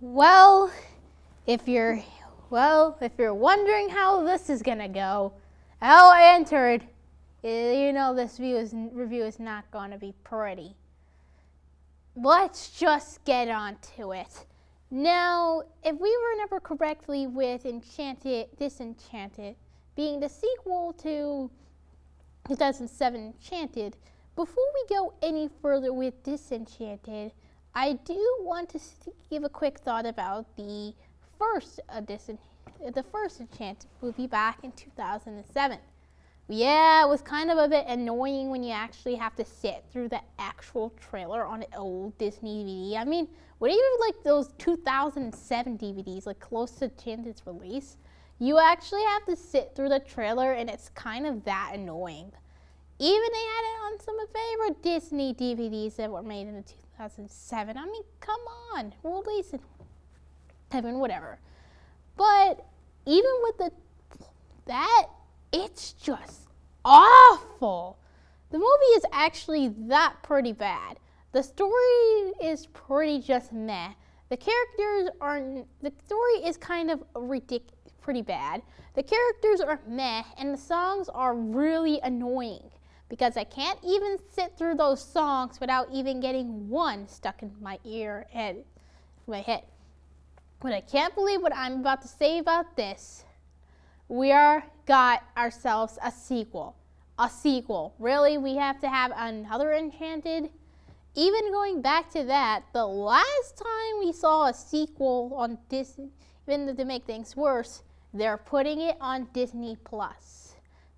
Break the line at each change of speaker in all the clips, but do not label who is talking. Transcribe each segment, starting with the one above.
Well, if you're wondering how this is gonna go, how I entered, this review is not gonna be pretty. Let's just get on to it. Now, if we remember correctly with Disenchanted being the sequel to 2007 Enchanted, before we go any further with Disenchanted, I do want to give a quick thought about the first Enchanted movie back in 2007. Yeah, it was kind of a bit annoying when you actually have to sit through the actual trailer on an old Disney DVD. I mean, whatever like those 2007 DVDs, like close to Enchanted's release, you actually have to sit through the trailer and it's kind of that annoying. Even they had it on some of my favorite Disney DVDs that were made in 2007. I mean, come on, release it. Heaven, whatever. But even with that, it's just awful. The movie is actually that pretty bad. The story is pretty just meh. The story is kind of pretty bad. The characters are meh, and the songs are really annoying because I can't even sit through those songs without even getting one stuck in my head. But I can't believe what I'm about to say about this. We got ourselves a sequel. A sequel. Really? We have to have another Enchanted? Even going back to that, the last time we saw a sequel on Disney, even to make things worse, they're putting it on Disney Plus.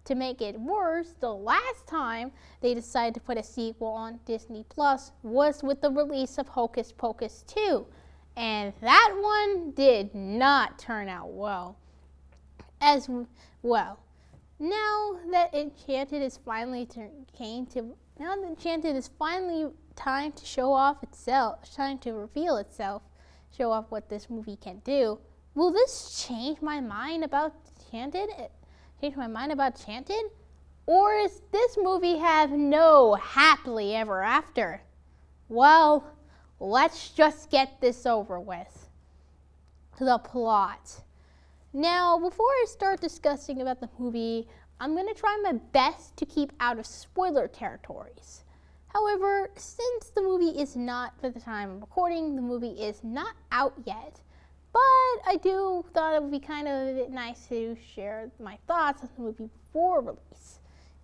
To make it worse, the last time they decided to put a sequel on Disney Plus was with the release of Hocus Pocus 2. And that one did not turn out well. As well. Now that Enchanted is finally time to show off itself, time to reveal itself, show off what this movie can do. Will this change my mind about Enchanted? Or is this movie have no happily ever after? Well, let's just get this over with. The plot. Now, before I start discussing about the movie, I'm going to try my best to keep out of spoiler territories. However, since the movie is not, at the time of recording, the movie is not out yet, but I do thought it would be kind of a bit nice to share my thoughts on the movie before release.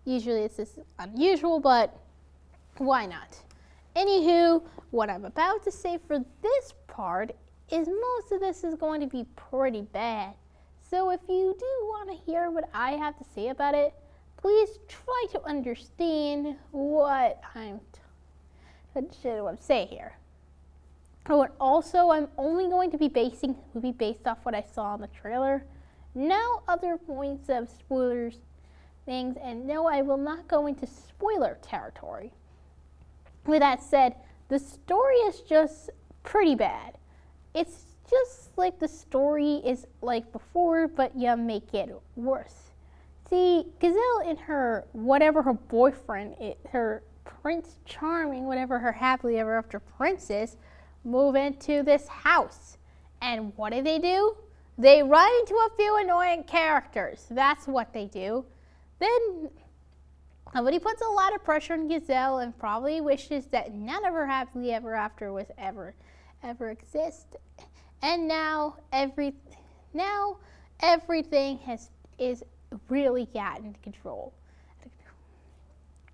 Usually it's just unusual, but why not? Anywho, what I'm about to say for this part is most of this is going to be pretty bad. So if you do want to hear what I have to say about it, please try to understand what I'm saying here. Oh, and also, I'm only going to be basing the movie based off what I saw in the trailer. No other points of spoilers, things, and no, I will not go into spoiler territory. With that said, the story is just pretty bad. It's just like the story is like before, but you make it worse. See, Gazelle and her boyfriend, her Prince Charming, whatever her happily ever after prince is, move into this house. And what do? They run into a few annoying characters. That's what they do. Then somebody puts a lot of pressure on Gazelle and probably wishes that none of her happily ever after was ever exist. And now everything is really gotten control.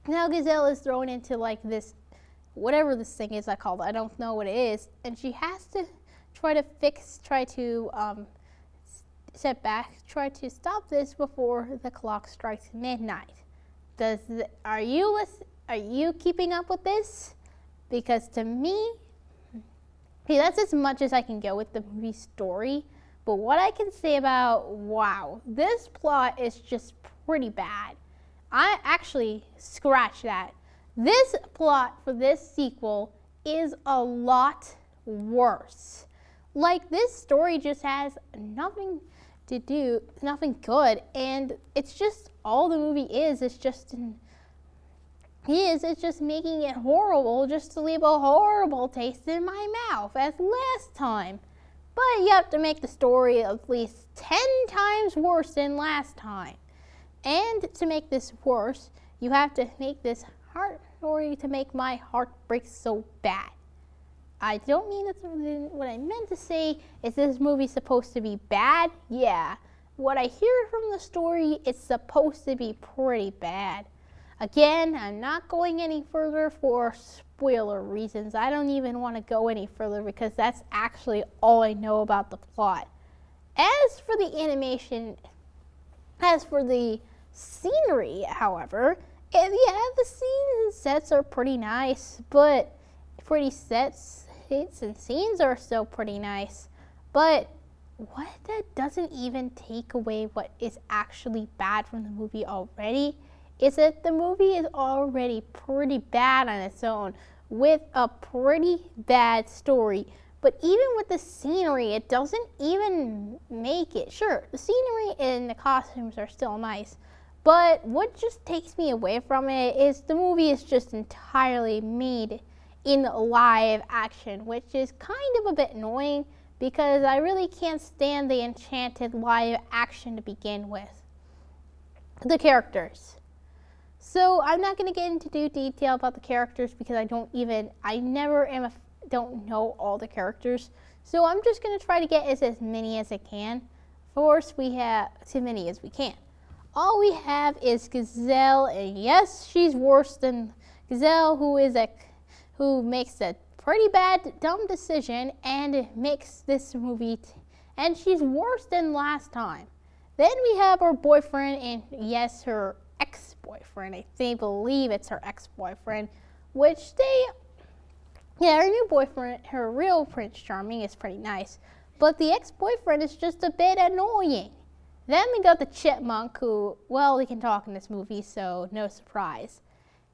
Now Gazelle is thrown into like this, whatever this thing is I don't know what it is, and she has to try to stop this before the clock strikes midnight. Are you keeping up with this? Because to me, that's as much as I can go with the movie story. But what I can say about, wow, this plot is just pretty bad. I actually scratch that. This plot for this sequel is a lot worse. Like, this story just has nothing good, and it's just all the movie is. It's just it's just making it horrible just to leave a horrible taste in my mouth as last time. but you have to make the story at least 10 times worse than last time. And to make this worse, you have to make this hard story to make my heart break so bad. I don't mean that's what I meant to say. Is this movie supposed to be bad? Yeah. What I hear from the story, it's supposed to be pretty bad. Again, I'm not going any further for spoiler reasons. I don't even want to go any further because that's actually all I know about the plot. As for the animation, as for the scenery, however, yeah, the scenes and sets are pretty nice, but hits and scenes are still pretty nice. But what that doesn't even take away what is actually bad from the movie already is that the movie is already pretty bad on its own with a pretty bad story. But even with the scenery, it doesn't even make it. Sure, the scenery and the costumes are still nice, but what just takes me away from it is the movie is just entirely made in live action, which is kind of a bit annoying because I really can't stand the Enchanted live action to begin with. The characters. So I'm not going to get into detail about the characters because don't know all the characters. So I'm just going to try to get as many as I can. First, we have as many as we can. All we have is Gazelle, and yes, she's worse than Gazelle, who makes a pretty bad, dumb decision and makes this movie, and she's worse than last time. Then we have her boyfriend, and yes, her ex-boyfriend. I believe it's her ex-boyfriend, her new boyfriend, her real Prince Charming, is pretty nice, but the ex-boyfriend is just a bit annoying. Then we got the chipmunk who, well, he can talk in this movie, so no surprise.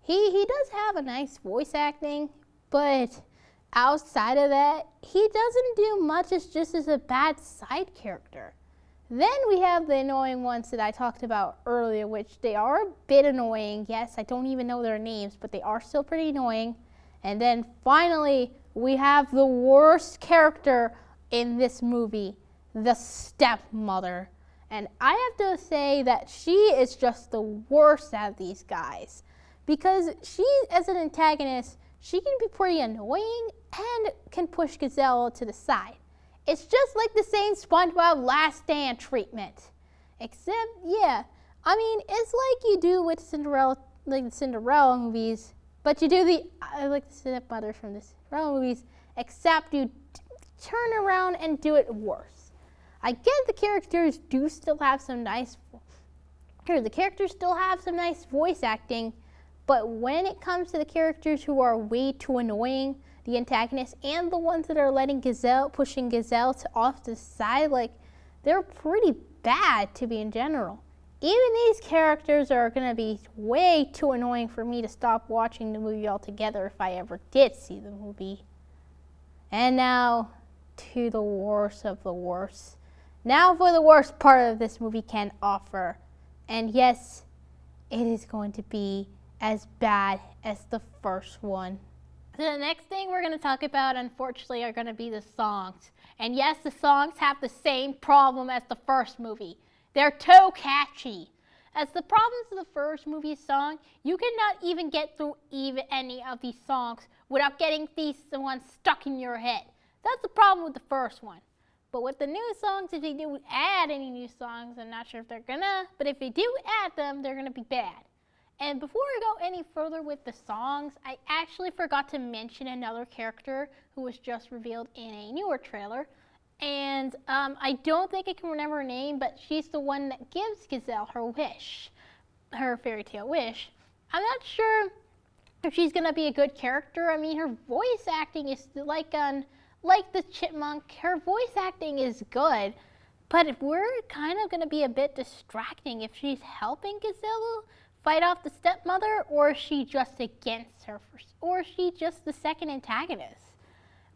He does have a nice voice acting, but outside of that, he doesn't do much. It's just as a bad side character. Then we have the annoying ones that I talked about earlier, which they are a bit annoying. Yes, I don't even know their names, but they are still pretty annoying. And then finally, we have the worst character in this movie, the stepmother. And I have to say that she is just the worst out of these guys. Because she, as an antagonist, she can be pretty annoying and can push Gazelle to the side. It's just like the same SpongeBob Last Stand treatment. Except, yeah, I mean, it's like you do with Cinderella, like the Cinderella movies, but you do like the stepmother from the Cinderella movies, except you turn around and do it worse. I get the characters do still have some nice, voice acting, but when it comes to the characters who are way too annoying, the antagonists and the ones that are pushing Gazelle off to the side, like, they're pretty bad to be in general. Even these characters are going to be way too annoying for me to stop watching the movie altogether if I ever did see the movie. And now to the worst of the worst. Now for the worst part of this movie can offer. And yes, it is going to be as bad as the first one. The next thing we're going to talk about, unfortunately, are going to be the songs. And yes, the songs have the same problem as the first movie. They're too catchy. As the problems of the first movie's song, you cannot even get through any of these songs without getting these ones stuck in your head. That's the problem with the first one. But with the new songs, if they do add any new songs, I'm not sure if they're gonna, but if they do add them, they're gonna be bad. And before I go any further with the songs, I actually forgot to mention another character who was just revealed in a newer trailer. And I don't think I can remember her name, but she's the one that gives Gazelle her wish, her fairy tale wish. I'm not sure if she's gonna be a good character. I mean, her voice acting is like the chipmunk. Her voice acting is good, but we're kind of gonna be a bit distracting if she's helping Gazelle fight off the stepmother, or is she just against her, or is she just the second antagonist?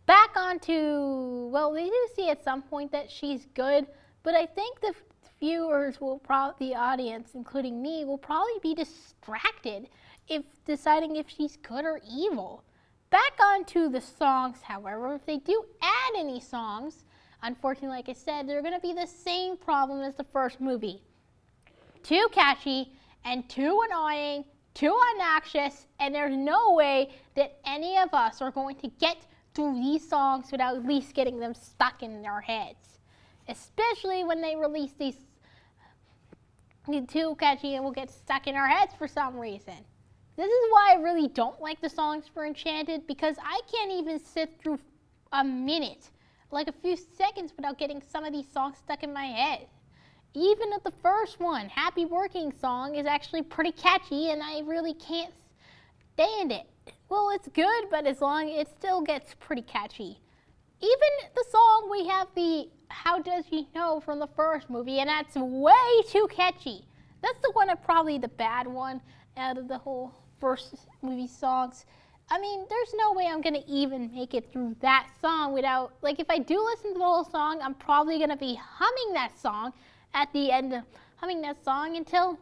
Back onto, well, we do see at some point that she's good, but I think the viewers the audience, including me, will probably be distracted if deciding if she's good or evil. Back onto the songs, however, if they do add any songs, Unfortunately, like I said, they're going to be the same problem as the first movie. Too catchy and too annoying, too obnoxious, and there's no way that any of us are going to get through these songs without at least getting them stuck in our heads. Especially when they release these too catchy and will get stuck in our heads for some reason. This is why I really don't like the songs for Enchanted, because I can't even sit through a minute, like a few seconds, without getting some of these songs stuck in my head. Even at the first one, Happy Working song is actually pretty catchy and I really can't stand it. Well, it's good, but it still gets pretty catchy. Even the song we have, the How Does He Know from the first movie, and that's way too catchy. That's the one, probably the bad one out of the whole first movie songs. I mean, there's no way I'm gonna even make it through that song without, like, if I do listen to the whole song, I'm probably gonna be humming that song at the end of humming that song until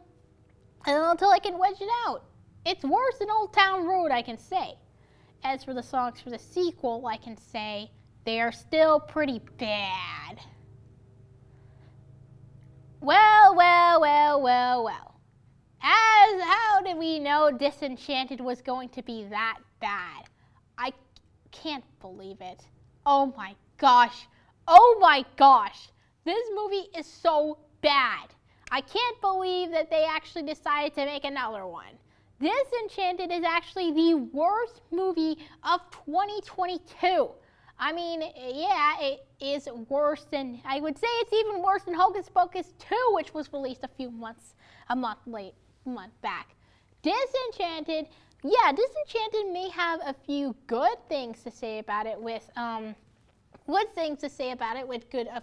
I can wedge it out. It's worse than Old Town Road, I can say. As for the songs for the sequel, I can say they are still pretty bad. Well. How did we know Disenchanted was going to be that bad? I can't believe it. Oh my gosh. This movie is so bad. I can't believe that they actually decided to make another one. Disenchanted is actually the worst movie of 2022. I mean, yeah, it is worse than, I would say it's even worse than Hocus Pocus 2, which was released a month back. Disenchanted may have a few good things to say about it with, a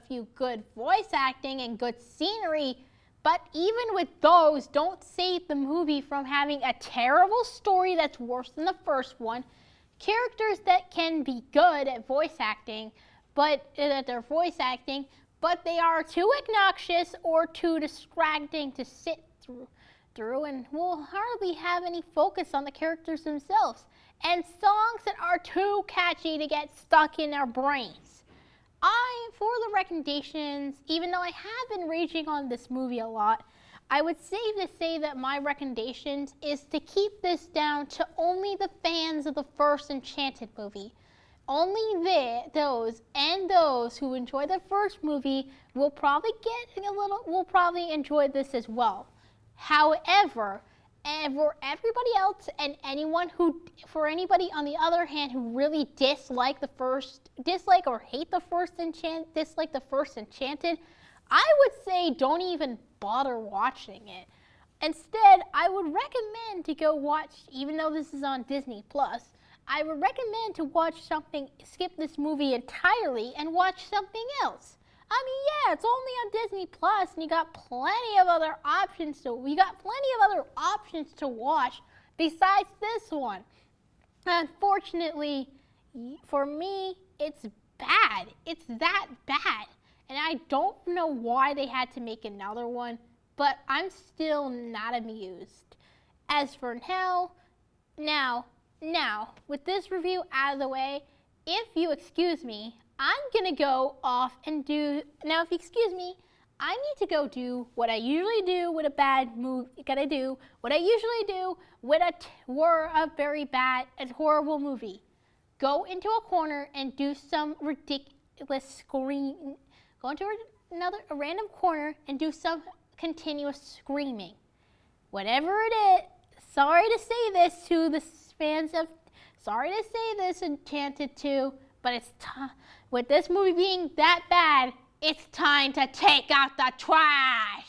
few good voice acting and good scenery, but even with those, don't save the movie from having a terrible story that's worse than the first one, characters that can be good at voice acting, but they are too obnoxious or too distracting to sit through and will hardly have any focus on the characters themselves, and songs that are too catchy to get stuck in our brains. For the recommendations, even though I have been raging on this movie a lot, I would say that my recommendations is to keep this down to only the fans of the first Enchanted movie. Only those who enjoy the first movie will probably enjoy this as well. However, for everybody else and for anybody on the other hand who really dislike the first Enchanted, I would say don't even bother watching it. Instead, I would recommend to go watch, even though this is on Disney Plus, I would recommend to skip this movie entirely and watch something else. I mean, yeah, it's only on Disney Plus, and you got plenty of other options to watch besides this one. Unfortunately, for me, it's bad. It's that bad. And I don't know why they had to make another one, but I'm still not amused. As for now, with this review out of the way, if you excuse me, I'm gonna go off and if you excuse me, I need to go do what I usually do with a bad movie, what I usually do with a horrible movie. Go into a corner and do some ridiculous scream. Go into a random corner and do some continuous screaming. Whatever it is, sorry to say this to the fans of, Enchanted 2, but it's with this movie being that bad, it's time to take out the trash.